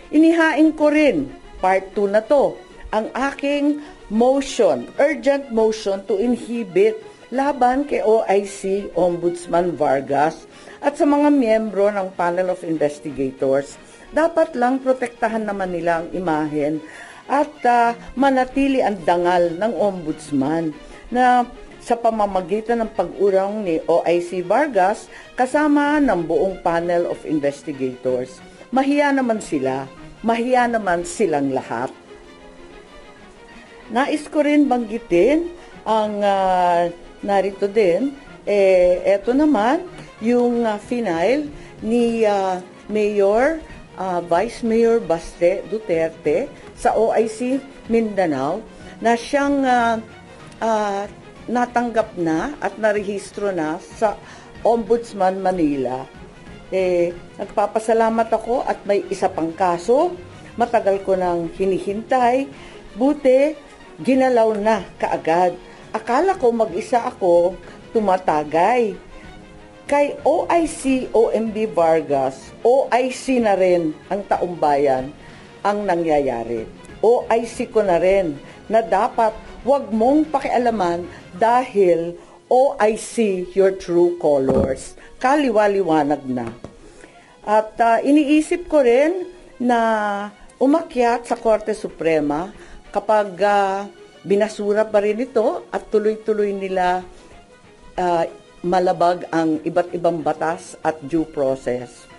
inihain ko rin, part 2 na to, ang aking motion, urgent motion to inhibit laban kay OIC Ombudsman Vargas at sa mga miyembro ng panel of investigators. Dapat lang protektahan naman nila ang imahen at manatili ang dangal ng ombudsman na sa pamamagitan ng pag-urong ni OIC Vargas kasama ng buong panel of investigators. Mahiya naman sila, mahiya naman silang lahat. Nais ko rin banggitin ang narito din, eto naman, yung final ni Mayor, Vice Mayor Baste Duterte sa OIC Mindanao na siyang natanggap na at narehistro na sa Ombudsman Manila. Nagpapasalamat ako at may isa pang kaso. Matagal ko nang hinihintay. Buti, ginalaw na kaagad. Akala ko mag-isa ako tumatagay. Kay OIC OMB Vargas, OIC na rin ang taumbayan ang nangyayari. OIC ko na rin na dapat wag mong pakialaman dahil OIC your true colors. Kaliwa-liwanag na. At iniisip ko rin na umakyat sa Korte Suprema kapag binasura pa rin ito at tuloy-tuloy nila malabag ang iba't ibang batas at due process.